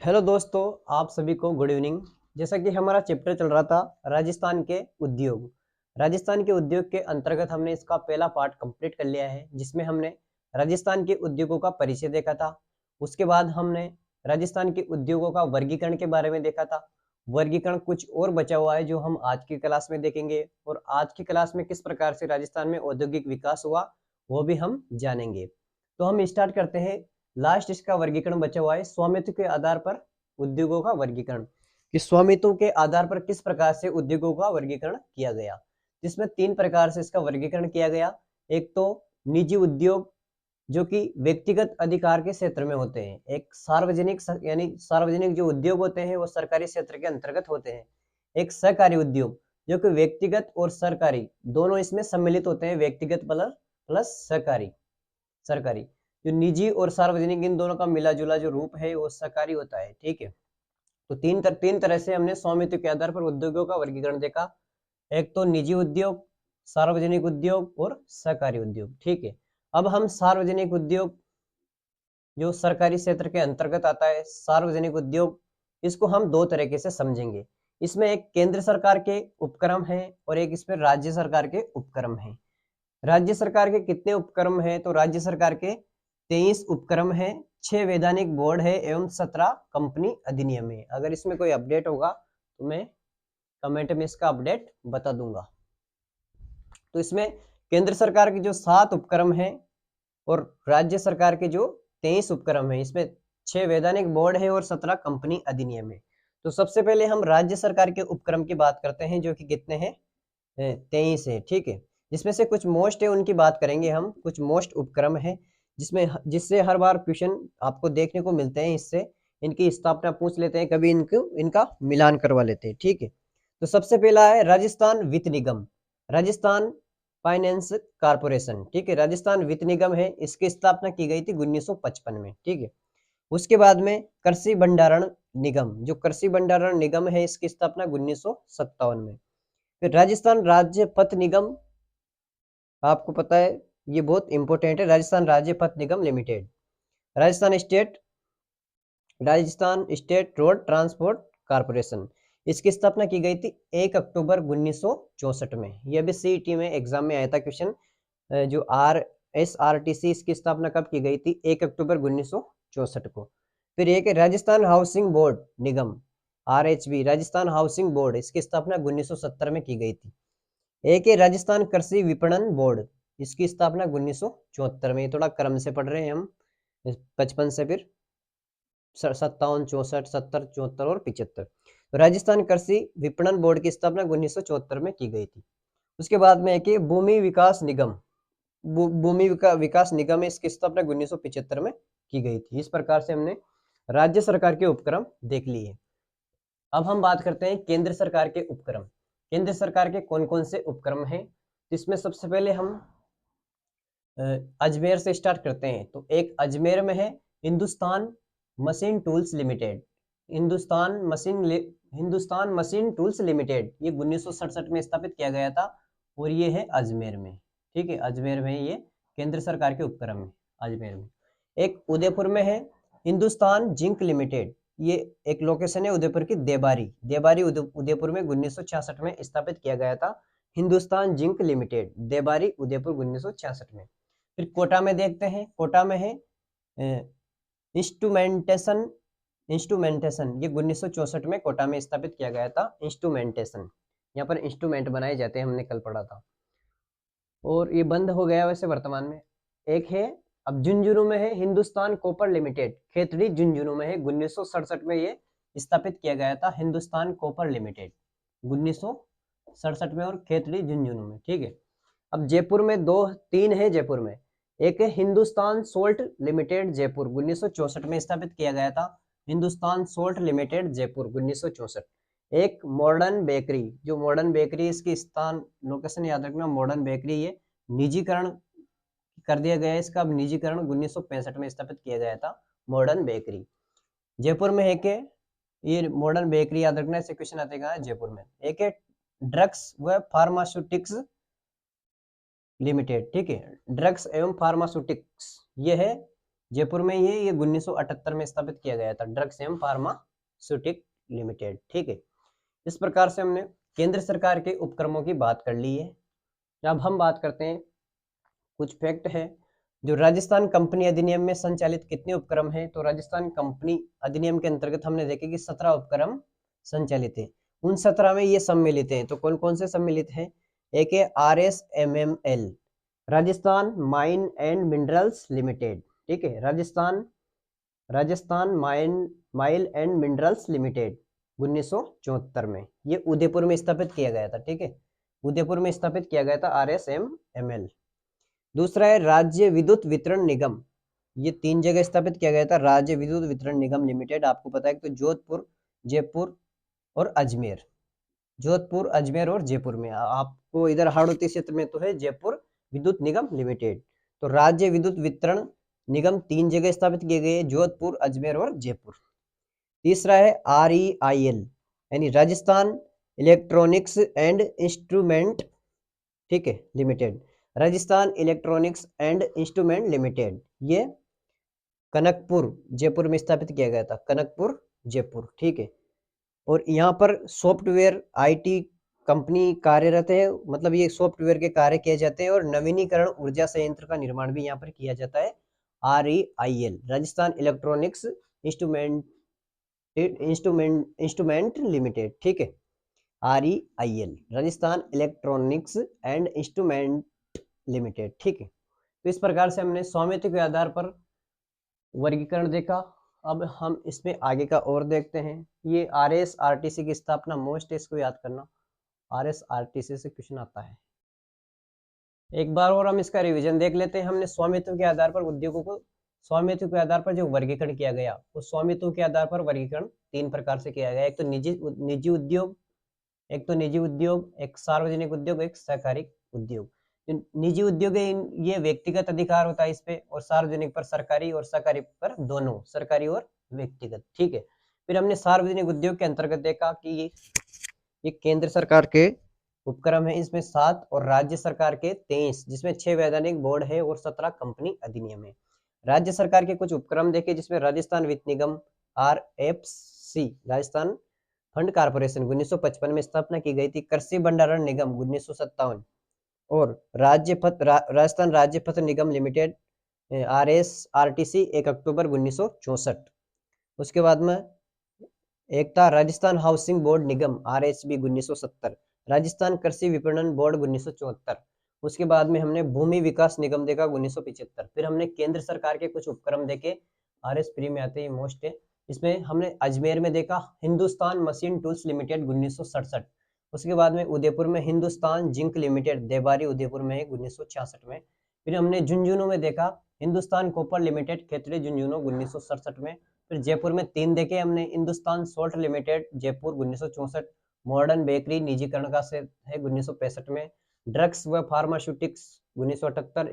Hello दोस्तों, आप सभी को गुड इवनिंग। जैसा कि हमारा चैप्टर चल रहा था राजस्थान के उद्योग। राजस्थान के उद्योग के अंतर्गत हमने इसका पहला पार्ट कंप्लीट कर लिया है, जिसमें हमने राजस्थान के उद्योगों का परिचय देखा था। उसके बाद हमने राजस्थान के उद्योगों का वर्गीकरण के बारे में देखा था। वर्गीकरण कुछ और बचा हुआ है जो हम आज की क्लास में देखेंगे, और आज की क्लास में किस प्रकार से राजस्थान में औद्योगिक विकास हुआ वो भी हम जानेंगे। तो हम स्टार्ट करते हैं। लास्ट इसका वर्गीकरण बचा हुआ है स्वामित्व के आधार पर उद्योगों का वर्गीकरण, कि स्वामित्व के आधार पर किस प्रकार से उद्योगों का वर्गीकरण किया गया। जिसमें तीन प्रकार से इसका वर्गीकरण किया गया। एक तो निजी उद्योग, जो कि व्यक्तिगत अधिकार के क्षेत्र में होते हैं। एक सार्वजनिक यानी सार्वजनिक जो उद्योग होते हैं वो सरकारी क्षेत्र के अंतर्गत होते हैं। एक सहकारी उद्योग, जो कि व्यक्तिगत और सरकारी दोनों इसमें सम्मिलित होते हैं। व्यक्तिगत प्लस सहकारी सरकारी। जो निजी और सार्वजनिक इन दोनों का मिला जुला जो रूप है वो सहकारी होता है। ठीक है। तो तीन तरह से हमने स्वामित्व के आधार पर उद्योगों का वर्गीकरण देखा। एक तो निजी उद्योग, सार्वजनिक उद्योग और सहकारी उद्योग। ठीक है। अब हम सार्वजनिक उद्योग, जो सरकारी क्षेत्र के अंतर्गत आता है, सार्वजनिक उद्योग, इसको हम दो तरीके से समझेंगे। इसमें एक केंद्र सरकार के उपक्रम है और एक इसमें राज्य सरकार के उपक्रम है। राज्य सरकार के कितने उपक्रम है? तो राज्य सरकार के 23 उपक्रम है, 6 वैधानिक बोर्ड है एवं 17 कंपनी अधिनियम है। अगर इसमें कोई अपडेट होगा तो मैं कमेंट में इसका अपडेट बता दूंगा। तो इसमें केंद्र सरकार के जो 7 उपक्रम है और राज्य सरकार के जो 23 उपक्रम है, इसमें 6 वैधानिक बोर्ड है और 17 कंपनी अधिनियम है। तो सबसे पहले हम राज्य सरकार के उपक्रम की बात करते हैं, जो कि कितने हैं? 23 है। ठीक है। जिसमें से कुछ मोस्ट है उनकी बात करेंगे हम। कुछ मोस्ट उपक्रम है जिससे हर बार क्वेश्चन आपको देखने को मिलते हैं। इससे इनकी स्थापना पूछ लेते हैं, कभी इनका मिलान करवा लेते हैं। ठीक है। तो सबसे पहला है राजस्थान वित्त निगम, राजस्थान फाइनेंस कारपोरेशन। ठीक है। राजस्थान वित्त निगम है, इसकी स्थापना की गई थी 1955 में। ठीक है। उसके बाद में कृषि भंडारण निगम, जो कृषि भंडारण निगम है, इसकी स्थापना 1957 में। फिर राजस्थान राज्य पथ निगम, आपको पता है ये बहुत इंपॉर्टेंट है। राजस्थान राज्य पथ निगम limited. Rajasthan state road transport corporation, इसकी स्थापना की गई थी 1 अक्टूबर 1964 में। यह भी सीईटी में एग्जाम में आया था क्वेश्चन। जो RSRTC, इसकी स्थापना कब की गई थी? 1 अक्टूबर 1964 को। फिर एक है राजस्थान हाउसिंग बोर्ड निगम, RHB, राजस्थान हाउसिंग बोर्ड, इसकी स्थापना 1970 में की गई थी। एक है राजस्थान कृषि विपणन बोर्ड, इसकी स्थापना 1974 में। थोड़ा क्रम से पढ़ रहे हैं हम, 55 से फिर 57, 64, 70, 74 और 75। तो राजस्थान कृषि विपणन बोर्ड की स्थापना 1974 में की गई थी। उसके बाद में एक भूमि विकास निगम, विकास निगम है, इसकी स्थापना 1975 में की गई थी। इस प्रकार से हमने राज्य सरकार के उपक्रम देख लिए। अब हम बात करते हैं केंद्र सरकार के उपक्रम। केंद्र सरकार के कौन कौन से उपक्रम हैं? इसमें सबसे पहले हम अजमेर से स्टार्ट करते हैं। तो एक अजमेर में है Hindustan machine tools limited. Hindustan machine tools limited, ये 1967 में स्थापित किया गया था और ये है अजमेर में। ठीक है। अजमेर में ये केंद्र सरकार के उपक्रम है, अजमेर में। एक उदयपुर में है हिंदुस्तान जिंक लिमिटेड, ये एक लोकेशन है उदयपुर की, देबारी उदयपुर में 1966 में स्थापित किया गया था हिंदुस्तान जिंक लिमिटेड, देबारी उदयपुर 1966 में। फिर कोटा में देखते हैं। कोटा में है इंस्ट्रूमेंटेशन ये 1964 में कोटा में स्थापित किया गया था। इंस्ट्रूमेंटेशन, यहाँ पर इंस्ट्रूमेंट बनाए जाते हैं, हमने कल पढ़ा था, और ये बंद हो गया वैसे वर्तमान में। एक है अब झुंझुनू में है हिंदुस्तान कॉपर लिमिटेड, खेतड़ी झुंझुनू में है, 1967 में ये स्थापित किया गया था हिंदुस्तान कॉपर लिमिटेड, 1967 में, और खेतड़ी झुंझुनू में। ठीक है। अब जयपुर में तीन है जयपुर में। एक है हिंदुस्तान सोल्ट लिमिटेड जयपुर, 1964 में स्थापित किया गया था हिंदुस्तान सोल्ट लिमिटेड जयपुर, 1964। एक मॉडर्न बेकरी, जो मॉडर्न बेकरी, इसकी स्थान लोकेशन याद रखना, मॉडर्न बेकरी, ये निजीकरण कर दिया गया है इसका, अब निजीकरण 1965 में स्थापित किया गया था मॉडर्न बेकरी। जयपुर में है के ये मॉडर्न बेकरी याद रखना, ऐसे क्वेश्चन आते हैं जयपुर में। एक है ड्रग्स व फार्मास्यूटिक्स लिमिटेड। ठीक है। ड्रग्स एवं फार्मास्यूटिक्स, ये है जयपुर में ये 1978 में स्थापित किया गया था, ड्रग्स एवं फार्मास्यूटिक लिमिटेड। ठीक है, इस प्रकार से हमने केंद्र सरकार के उपक्रमों की बात कर ली है। अब हम बात करते हैं, कुछ फैक्ट है जो राजस्थान कंपनी अधिनियम में संचालित कितने उपक्रम हैं। तो राजस्थान कंपनी अधिनियम के अंतर्गत हमने देखे कि 17 उपक्रम संचालित है। उन 17 में ये सम्मिलित हैं। तो कौन कौन से सम्मिलित हैं? एक है RSMML, Rajasthan mine and minerals limited. ठीक है, Rajasthan mile and minerals limited 1974 में, ये उदयपुर में स्थापित किया गया था। ठीक है, उदयपुर में स्थापित किया गया था RSMML। दूसरा है राज्य विद्युत वितरण निगम, ये 3 जगह स्थापित किया गया था, राज्य विद्युत वितरण निगम लिमिटेड। आपको पता है कि तो जोधपुर, जयपुर और अजमेर, जोधपुर, अजमेर और जयपुर में। आपको इधर हाड़ौती क्षेत्र में तो है जयपुर विद्युत निगम लिमिटेड। तो राज्य विद्युत वितरण निगम 3 जगह स्थापित किए गए, जोधपुर, अजमेर और जयपुर। तीसरा है REIL यानी राजस्थान इलेक्ट्रॉनिक्स एंड इंस्ट्रूमेंट, ठीक है, limited, Rajasthan electronics and instrument limited, ये कनकपुर जयपुर में स्थापित किया गया था, कनकपुर जयपुर। ठीक है, और यहाँ पर सॉफ्टवेयर IT कंपनी कार्यरत है, मतलब ये सॉफ्टवेयर के कार्य किए जाते हैं और नवीनीकरण ऊर्जा संयंत्र का निर्माण भी यहाँ पर किया जाता है। REIL Rajasthan electronics instrument limited. ठीक है, REIL Rajasthan electronics and instrument limited. ठीक है, तो इस प्रकार से हमने स्वामित्व के आधार पर वर्गीकरण देखा। अब हम इसमें आगे का और देखते हैं। ये RSRTC की स्थापना, मोस्ट है, इसको याद करना, RSRTC से क्वेश्चन आता है। एक बार और हम इसका रिवीजन देख लेते हैं। हमने स्वामित्व के आधार पर उद्योगों को, स्वामित्व के आधार पर जो वर्गीकरण किया गया, उस स्वामित्व के आधार पर वर्गीकरण 3 प्रकार से किया गया। एक तो निजी उद्योग, एक सार्वजनिक उद्योग, एक सहकारी उद्योग। निजी उद्योग है, ये व्यक्तिगत अधिकार होता है इस पे, और सार्वजनिक पर सरकारी, और सहकारी पर दोनों, सरकारी और व्यक्तिगत। ठीक है, फिर हमने सार्वजनिक उद्योग के अंतर्गत देखा कि ये केंद्र सरकार के उपक्रम है, इसमें 7 और राज्य सरकार के 23, जिसमें 6 वैधानिक बोर्ड है और 17 कंपनी अधिनियम है। राज्य सरकार के कुछ उपक्रम देखे, जिसमें राजस्थान वित्त निगम RFC, राजस्थान फंड कारपोरेशन 1955 में स्थापना की गई थी। कृषि भंडारण निगम 1957, और राजस्थान राज्य पथ निगम लिमिटेड RSRTC 1 अक्टूबर 1964। उसके बाद में एक था राजस्थान हाउसिंग बोर्ड निगम RHB 1970, राजस्थान कृषि विपणन बोर्ड 1974। उसके बाद में हमने भूमि विकास निगम देखा 1975। फिर हमने केंद्र सरकार के कुछ उपक्रम देखे, RS प्री में आते हैं, मोस्ट है। इसमें हमने अजमेर में देखा हिंदुस्तान मशीन टूल्स लिमिटेड 1967। उसके बाद में उदयपुर में हिंदुस्तान जिंक लिमिटेड, देबारी उदयपुर में है 1966 में। फिर हमने झुंझुनू में देखा हिंदुस्तान कॉपर लिमिटेड, खेतड़ी झुंझुनू 1967 में। फिर जयपुर में 3 देखे हमने, Hindustan salt limited Jaipur 1964, modern bakery निजीकरण का से है 1965 में, ड्रग्स व फार्मास्यूटिक्स 1978,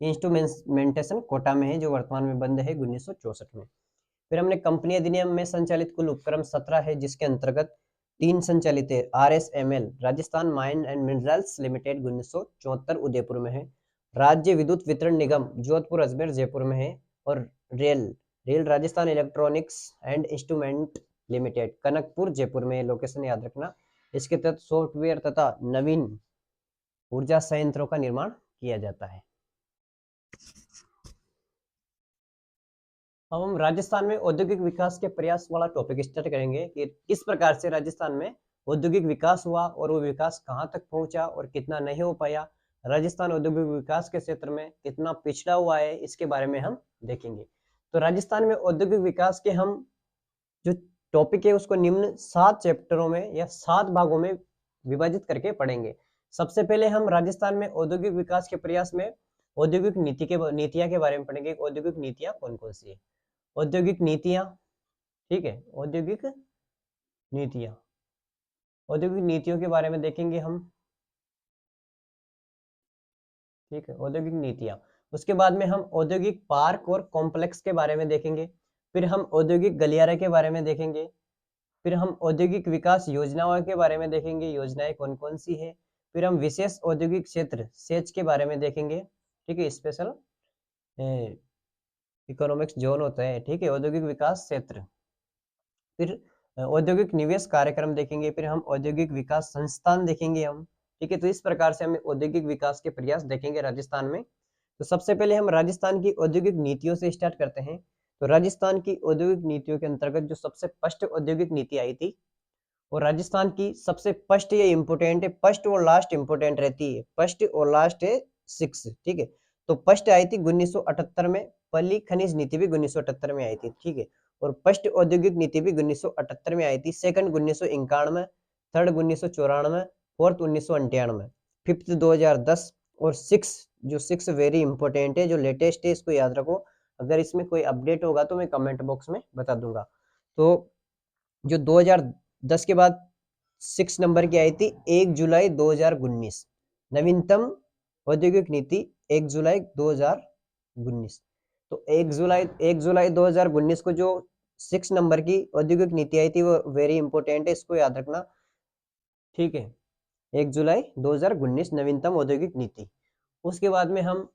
इंस्ट्रूमेंटेशन कोटा में है जो वर्तमान में बंद है 1964 में। फिर हमने कंपनी अधिनियम में संचालित कुल उपक्रम 17 है, जिसके अंतर्गत 3 संचालित है। RSML Rajasthan mine and minerals limited 1974 Udaipur में है, राज्य विद्युत वितरण निगम जोधपुर, अजमेर, जयपुर में है, और rail Rajasthan electronics and instrument limited Kanakpur Jaipur में, लोकेशन याद रखना। इसके तहत सॉफ्टवेयर तथा नवीन ऊर्जा संयंत्रों का निर्माण किया जाता है। अब हम राजस्थान में औद्योगिक विकास के प्रयास वाला टॉपिक स्टार्ट करेंगे कि किस प्रकार से राजस्थान में औद्योगिक विकास हुआ और वो विकास कहाँ तक पहुंचा और कितना नहीं हो पाया, राजस्थान औद्योगिक विकास के क्षेत्र में कितना पिछड़ा हुआ है, इसके बारे में हम देखेंगे। तो राजस्थान में औद्योगिक विकास के हम जो टॉपिक है उसको निम्न 7 चैप्टरों में या 7 भागों में विभाजित करके पढ़ेंगे। सबसे पहले हम राजस्थान में औद्योगिक विकास के प्रयास में औद्योगिक नीतियां के बारे में पढ़ेंगे। औद्योगिक नीतियां कौन कौन सी है? औद्योगिक नीतियां, ठीक है, औद्योगिक नीतियों के बारे में देखेंगे हम, ठीक है, औद्योगिक नीतियां। उसके बाद में हम औद्योगिक पार्क और कॉम्प्लेक्स के बारे में देखेंगे। फिर हम औद्योगिक गलियारे के बारे में देखेंगे। फिर हम औद्योगिक विकास योजनाओं के बारे में देखेंगे, योजनाएं कौन कौन सी है। फिर हम विशेष औद्योगिक क्षेत्र सेच के बारे में देखेंगे, ठीक है, स्पेशल इकोनॉमिक्स जोन होता है, ठीक है, औद्योगिक विकास क्षेत्र। फिर औद्योगिक निवेश कार्यक्रम देखेंगे, फिर हम औद्योगिक विकास संस्थान देखेंगे हम, ठीक है। तो इस प्रकार से हम औद्योगिक विकास के प्रयास देखेंगे राजस्थान में। तो सबसे पहले हम राजस्थान की औद्योगिक नीतियों से स्टार्ट करते हैं। तो राजस्थान की औद्योगिक नीतियों के अंतर्गत जो सबसे फर्स्ट औद्योगिक नीति आई थी, और राजस्थान की सबसे फर्स्ट, ये इंपोर्टेंट है, फर्स्ट और लास्ट इंपोर्टेंट रहती है, फर्स्ट और लास्ट है 6, ठीक है। तो फर्स्ट आई थी 1978 में, पहली खनिज नीति भी 1978 में आई थी, ठीक है। और फर्स्ट औद्योगिक नीति भी 1978 में आई थी, सेकंड 1991, थर्ड 1994, फोर्थ 1998, फिफ्थ 2010, और सिक्स, जो सिक्स वेरी इंपॉर्टेंट है, जो लेटेस्ट है, इसको याद रखो। अगर इसमें कोई अपडेट होगा तो मैं कमेंट बॉक्स में बता दूंगा। तो जो 2010 के बाद 6 नंबर की आई थी 1 जुलाई 2019, नवीनतम औद्योगिक नीति 1 जुलाई 2019। तो 1 जुलाई 2019 को जो 6 नंबर की औद्योगिक नीति आई थी वो वेरी इंपॉर्टेंट है, इसको याद रखना, ठीक है। 1 जुलाई 2019 नवीनतम औद्योगिक नीति। उसके बाद में हम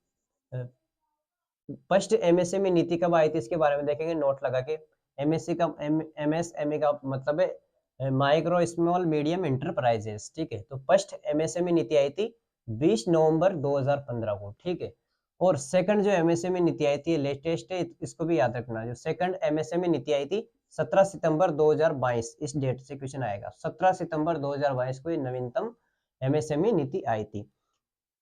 फर्स्ट एमएसएमई नीति कब आई थी इसके बारे में देखेंगे, नोट लगा के। एमएससी का एमएसएमई का मतलब है माइक्रो स्मॉल मीडियम एंटरप्राइजेस, ठीक है। तो फर्स्ट एमएसएमई नीति आई थी 20 नवंबर 2015 को, ठीक है। और सेकंड जो एमएसएमई नीति आई थी लेटेस्ट है, इसको भी याद रखना। जो सेकंड एमएसएमई नीति आई थी 17 सितंबर 2022, इस डेट से क्वेश्चन आएगा, 17 सितंबर 2022 को ये नवीनतम एमएसएमई नीति आई थी।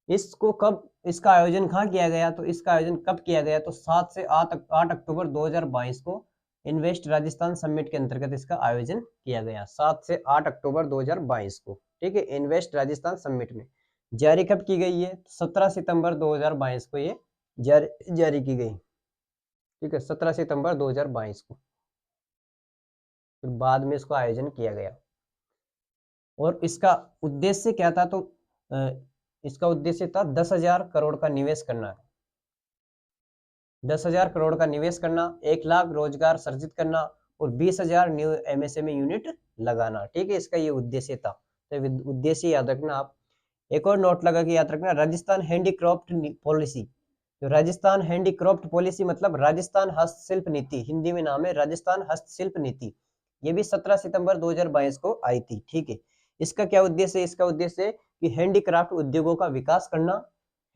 इसको कब, इसका आयोजन कहाँ किया गया, तो इसका आयोजन कब किया गया, तो 7 से 8 अक्टूबर 2022 को इन्वेस्ट राजस्थान समिट के अंतर्गत इसका आयोजन किया गया, 7 से 8 अक्टूबर 2022 को, ठीक है। इन्वेस्ट राजस्थान समिट में जारी कब की गई है, 17 सितंबर 2022 को ये जारी की गई, ठीक है, 17 सितंबर 2022 को। फिर बाद में इसको आयोजन किया गया। और इसका उद्देश्य क्या था, तो इसका उद्देश्य था 10,000 करोड़ का निवेश करना, 10,000 करोड़ का निवेश करना, 1 लाख रोजगार सृजित करना, और 20,000 न्यू एमएसएमई यूनिट लगाना, ठीक है। इसका ये उद्देश्य था, तो उद्देश्य याद रखना आप। एक और नोट लगा के याद रखना, राजस्थान हैंडीक्राफ्ट पॉलिसी। तो राजस्थान हैंडीक्राफ्ट पॉलिसी मतलब राजस्थान हस्तशिल्प नीति, हिंदी में नाम है राजस्थान हस्तशिल्प नीति। ये भी 17 सितंबर 2022 को आई थी, ठीक है। इसका क्या उद्देश्य है, इसका उद्देश्य है कि हैंडीक्राफ्ट उद्योगों का विकास करना,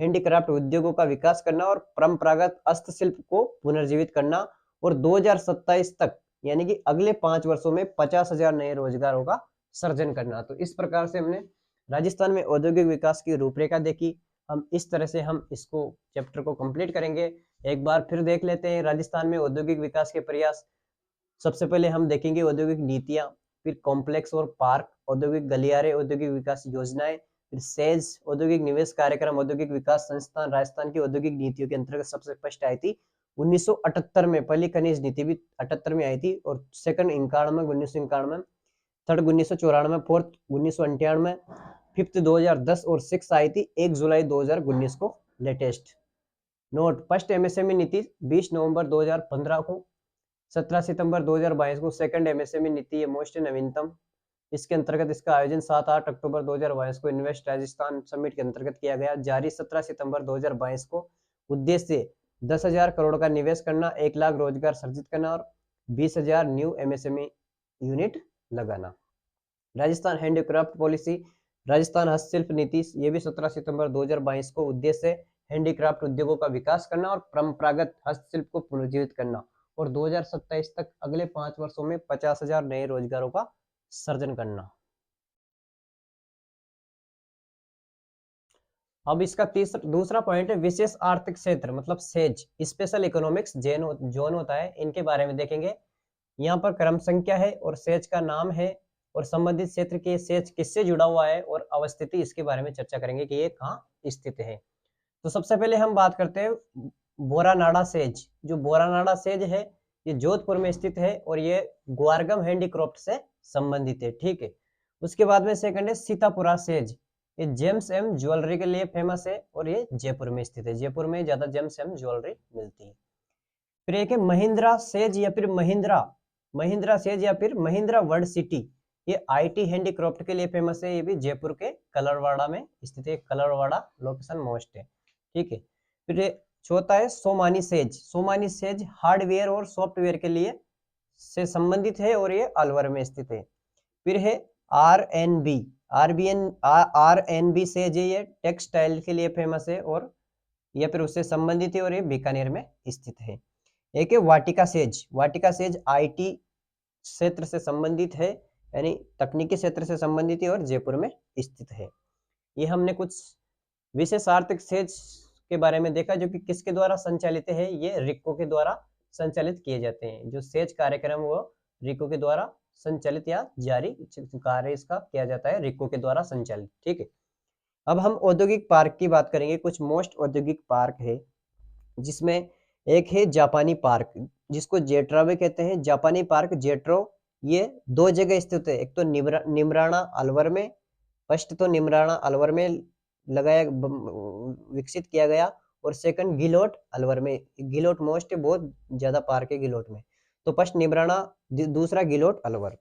हैंडीक्राफ्ट उद्योगों का विकास करना और परंपरागत हस्तशिल्प को पुनर्जीवित करना, और 2027 तक यानी कि अगले 5 वर्षों में 50,000 नए रोजगारों का सृजन करना। तो इस प्रकार से हमने राजस्थान में औद्योगिक विकास की रूपरेखा देखी। हम इस तरह से हम इसको चैप्टर को कंप्लीट करेंगे। एक बार फिर देख लेते हैं राजस्थान में औद्योगिक विकास के प्रयास। सबसे पहले हम देखेंगे औद्योगिक नीतियां, फिर कॉम्प्लेक्स और पार्क, औद्योगिक गलियारे, औद्योगिक विकास योजनाएं, फिर सेज, औद्योगिक निवेश कार्यक्रम, औद्योगिक विकास संस्थान। राजस्थान की औद्योगिक नीतियों के अंतर्गत सबसे फर्स्ट आई थी 1978 में, पहली खनिज नीति भी 78 में आई थी, और सेकंड 1991, थर्ड 1994, फोर्थ 1998, फिफ्थ 2010, और सिक्स आई थी 1 जुलाई 2019 को लेटेस्ट। नोट, फर्स्ट एमएसएमई नीति 20 नवंबर 2015 को, 17 सितंबर 2022 को सेकंड एमएसएमई नीति है मोस्ट नवीनतम। इसके अंतर्गत इसका आयोजन 7-8 अक्टूबर 2022 को इन्वेस्ट राजस्थान समिट के अंतर्गत किया गया, जारी 17 सितंबर 2022 को। उद्देश्य 10,000 करोड़ का निवेश करना, 1 लाख रोजगार सृजित करना, और 20,000 न्यू एमएसएमई यूनिट लगाना। राजस्थान हैंडीक्राफ्ट पॉलिसी, राजस्थान हस्तशिल्प नीति, ये भी 17 सितंबर 2022 को। उद्देश्य हैंडीक्राफ्ट उद्योगों का विकास करना और परंपरागत हस्तशिल्प को पुनर्जीवित करना, और 2027 तक अगले 5 वर्षों में 50,000 नए रोजगारों का सृजन करना। अब इसका दूसरा पॉइंट है विशेष आर्थिक क्षेत्र, मतलब सेज, स्पेशल इकोनॉमिक्स जोन होता है, इनके बारे में देखेंगे। यहाँ पर क्रम संख्या है और सेज का नाम है, और संबंधित क्षेत्र के सेज किससे जुड़ा हुआ है, और अवस्थिति, इसके बारे में चर्चा करेंगे कि ये कहाँ स्थित है। तो सबसे पहले हम बात करते हैं बोरानाडा सेज। जो बोरानाडा सेज है ये जोधपुर में स्थित है, और ये ग्वारगम हैंडीक्राफ्ट से संबंधित है, ठीक है। उसके बाद में सेकंड है सीतापुरा सेज, ये जेम्स एम ज्वेलरी के लिए फेमस है, और ये जयपुर में स्थित है, जयपुर में ज्यादा जेम्स एम ज्वेलरी मिलती है। फिर एक है महिंद्रा सेज या फिर महिंद्रा सेज या फिर महिंद्रा वर्ल्ड सिटी, ये आईटी हैंडीक्राफ्ट के लिए फेमस है, ये भी जयपुर के कलरवाड़ा में स्थित है, कलरवाड़ा लोकेशन मोस्ट है, ठीक है। फिर चौथा है Somani says. Somani says hardware और सॉफ्टवेयर के लिए से संबंधित है और ये अलवर में स्थित है। फिर है RNB। RNB सेज है, ये टेक्सटाइल के लिए फेमस है और या फिर उससे संबंधित है और ये बीकानेर में स्थित है। एक है वाटिका सेज। वाटिका सेज IT क्षेत्र से संबंधित है, यानी तकनीकी क्षेत्र से संबंधित है और जयपुर में स्थित है। ये हमने कुछ विशेष आर्थिक सेज के बारे में देखा जो कि किसके द्वारा संचालित है, ये रिको के द्वारा संचालित किए जाते हैं। जो सेज कार्यक्रम वो रिको के द्वारा संचालित या जारी कार्य इसका किया जाता है, रिको के द्वारा संचालित। ठीक है, अब हम औद्योगिक पार्क की बात करेंगे। कुछ मोस्ट औद्योगिक पार्क है, जिसमें एक है जापानी पार्क, जिसको जेट्रो भी कहते हैं। जापानी पार्क जेट्रो ये दो जगह स्थित है। एक तो निमराना अलवर में, फर्स्ट तो निमराना अलवर में विकसित किया गया, और सेकंड गिलोट अलवर में। गिलोट मोस्ट है, बहुत ज्यादा पार्क है गिलोट में। तो फर्स्ट निमराना, दूसरा गिलोट अलवर।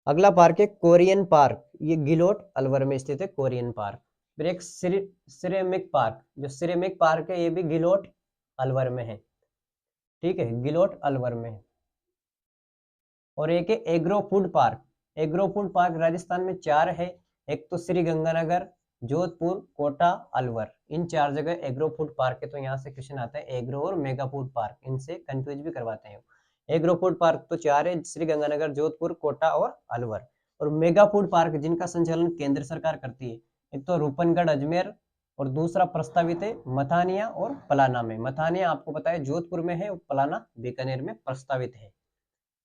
अगला पार्क है कोरियन पार्क, ये गिलोट अलवर में स्थित है कोरियन पार्क। फिर एक सिरेमिक पार्क, जो सिरेमिक पार्क है ये भी गिलोट अलवर में है। ठीक है, गिलोट अलवर में है। और एक है agro food park. Agro food park Rajasthan में 4 है। एक तो श्री गंगानगर, जोधपुर, कोटा, अलवर। इन 4 जगह एग्रो फूड पार्क है। तो यहाँ से क्वेश्चन आता है एग्रो और मेगा फूड पार्क, इनसे कंफ्यूज भी करवाते हैं। एग्रो फूड पार्क तो 4 है, श्री गंगानगर, जोधपुर, कोटा और अलवर। और मेगा फूड पार्क जिनका संचालन केंद्र सरकार करती है, एक तो रूपनगढ़ अजमेर, और दूसरा प्रस्तावित है मथानिया और पलाना में। मथानिया आपको पता है जोधपुर में है, और पलाना बीकानेर में प्रस्तावित है।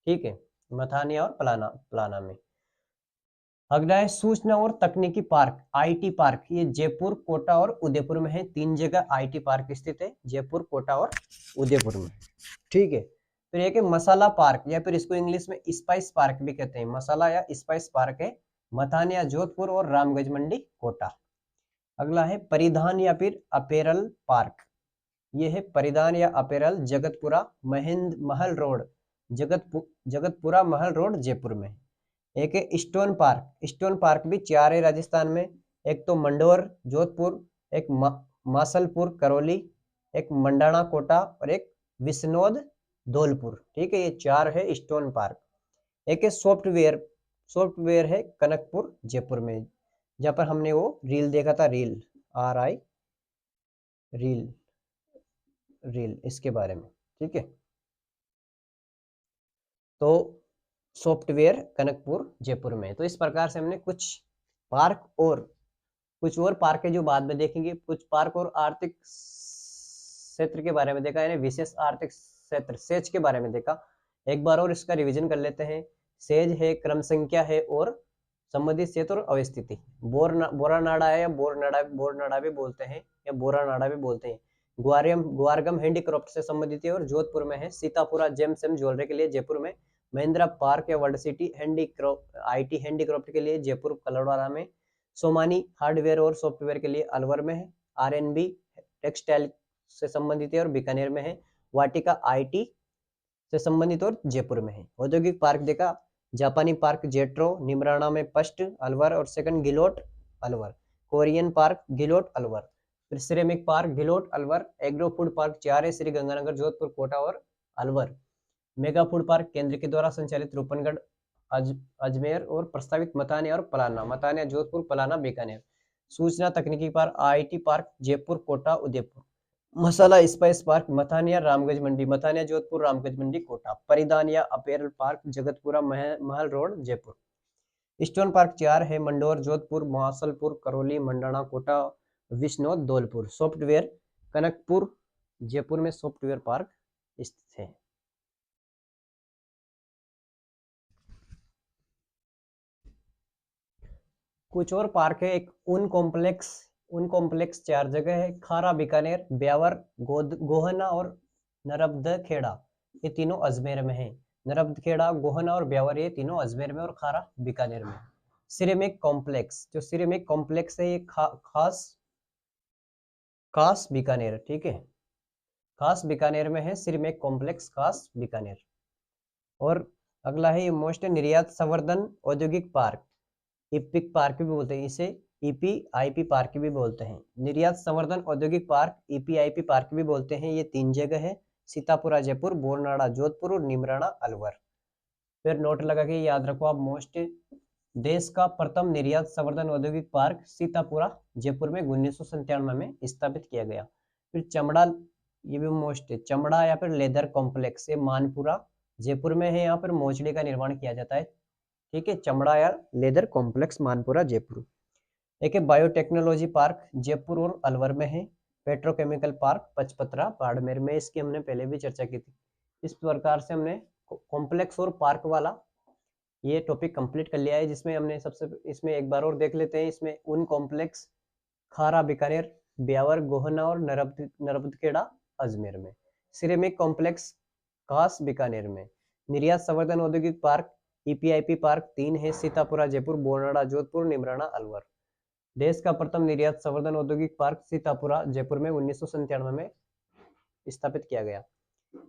ठीक है, मथानिया और पलाना में। अगला है सूचना और तकनीकी पार्क, IT पार्क। ये जयपुर, कोटा और उदयपुर में है। 3 जगह IT पार्क स्थित है, जयपुर, कोटा और उदयपुर में। ठीक है, फिर एक है मसाला पार्क, या फिर इसको इंग्लिश में स्पाइस पार्क भी कहते हैं। मसाला या स्पाइस पार्क है मथानिया जोधपुर और रामगंज मंडी कोटा। अगला है परिधान या फिर अपेरल पार्क। ये है परिधान या अपेरल, जगतपुरा महल रोड, जगतपुरा महल रोड जयपुर में। एक है स्टोन पार्क। स्टोन पार्क भी 4 है राजस्थान में। एक तो मंडोर जोधपुर, एक मासलपुर करौली, एक मंडाना कोटा और एक विष्णोद धौलपुर। ठीक है, ये 4 है स्टोन पार्क। एक है सॉफ्टवेयर है कनकपुर जयपुर में, जहाँ पर हमने वो रील देखा था, रील RI रील इसके बारे में। ठीक है, तो सॉफ्टवेयर कनकपुर जयपुर में। तो इस प्रकार से हमने कुछ पार्क और कुछ और पार्क है जो बाद में देखेंगे। कुछ पार्क और आर्थिक क्षेत्र के बारे में देखा, यानी विशेष आर्थिक क्षेत्र सेज के बारे में देखा। एक बार और इसका रिवीजन कर लेते हैं। सेज है, क्रम संख्या है और संबंधित क्षेत्र और अवस्थिति। बोरानाड़ा है, या बोरनाड़ा भी बोलते हैं, या बोरानाड़ा भी बोलते हैं। ग्वारगम हैंडीक्राफ्ट से संबंधित है और जोधपुर में है। सीतापुरा जेम्स एंड ज्वेलरी के लिए जयपुर में। महिंद्रा पार्क या वर्ल्ड सिटी IT हैंडीक्राफ्ट के लिए जयपुर कलड़वाला में। सोमानी हार्डवेयर और सॉफ्टवेयर के लिए अलवर में है। RNB टेक्सटाइल से संबंधित है और बीकानेर में है। वाटिका IT से संबंधित और जयपुर में है। औद्योगिक पार्क देखा, जापानी पार्क जेट्रो निमराना में फर्स्ट अलवर और second Ghiloth Alwar. Korean park Ghiloth Alwar. फिर ceramic park Ghiloth Alwar. Agro food park 4 है, श्री गंगानगर, जोधपुर, कोटा और अलवर। मेगा फूड पार्क केंद्र के द्वारा संचालित रूपनगढ़ अजमेर और प्रस्तावित मथानिया और पलाना। मथानिया जोधपुर, पलाना बीकानेर। सूचना तकनीकी park IT park Jaipur, Kota, Udaipur. मसाला स्पाइस पार्क मथानिया रामगंज मंडी। मथानिया जोधपुर, रामगंज मंडी कोटा। परिधान या अपेरल पार्क जगतपुरा महल रोड जयपुर। स्टोन पार्क 4 है, मंडोर जोधपुर, मासलपुर करौली, मंडाना कोटा, विष्णोद धौलपुर। सॉफ्टवेयर कनकपुर जयपुर में सॉफ्टवेयर पार्क स्थित है। कुछ और पार्क है, एक उन कॉम्प्लेक्स 4 जगह है। खारा बीकानेर, ब्यावर, गोहना और नरबदखेड़ा, ये तीनों अजमेर में है। नरबदखेड़ा, गोहना और ब्यावर ये तीनों अजमेर में और खारा बीकानेर में। सिरेमिक कॉम्प्लेक्स, जो सिरेमिक कॉम्प्लेक्स है ये खास बीकानेर। ठीक है, खास बीकानेर में है सिरेमिक कॉम्प्लेक्स, खास बीकानेर। और अगला है ये मोस्ट निर्यात संवर्धन औद्योगिक पार्क, इपिक पार्क भी बोलते हैं इसे। ईपीआईपी पार्क भी बोलते हैं। निर्यात संवर्धन औद्योगिक पार्क ईपीआईपी पार्क भी बोलते हैं। ये 3 जगह है, सीतापुरा जयपुर, बोरनाड़ा जोधपुर और निमराना अलवर। फिर नोट लगा के याद रखो आप मोस्ट। देश का प्रथम निर्यात संवर्धन औद्योगिक पार्क सीतापुरा जयपुर में 1997 में स्थापित किया गया। फिर चमड़ा, ये भी मोस्ट है, चमड़ा या फिर लेदर कॉम्प्लेक्स, ये मानपुरा जयपुर में है। यहाँ पर मोचड़ी का निर्माण किया जाता है। ठीक है, चमड़ा या लेदर कॉम्प्लेक्स मानपुरा जयपुर। एक है बायोटेक्नोलॉजी पार्क जयपुर और अलवर में है। पेट्रोकेमिकल पार्क पचपत्रा बाड़मेर में, इसकी हमने पहले भी चर्चा की थी। इस प्रकार से हमने कॉम्प्लेक्स और पार्क वाला ये टॉपिक कंप्लीट कर लिया है, जिसमें हमने सबसे इसमें एक बार और देख लेते हैं। इसमें उन कॉम्प्लेक्स खारा बीकानेर, ब्यावर गोहना और नरबतखेड़ा अजमेर में। सिरेमिक कॉम्प्लेक्स खास बीकानेर में। निर्यात संवर्धन औद्योगिक पार्क ईपीआईपी पार्क 3 है, सीतापुरा जयपुर, बोरनाड़ा जोधपुर, निमराना अलवर। देश का प्रथम निर्यात संवर्धन औद्योगिक पार्क सीतापुरा जयपुर में 1997 में स्थापित किया गया।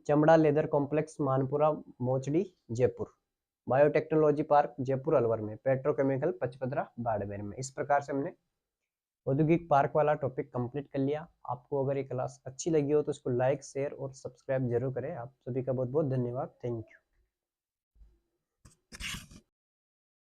चमड़ा leather complex Manpura Macheri Jaipur. Biotechnology park Jaipur Alwar में। पेट्रोकेमिकल पचपदरा बाड़मेर में। इस प्रकार से हमने औद्योगिक पार्क वाला टॉपिक कंप्लीट कर लिया। आपको अगर ये क्लास अच्छी लगी हो तो इसको लाइक शेयर और सब्सक्राइब जरूर करें। आप सभी का बहुत बहुत धन्यवाद। Thank you.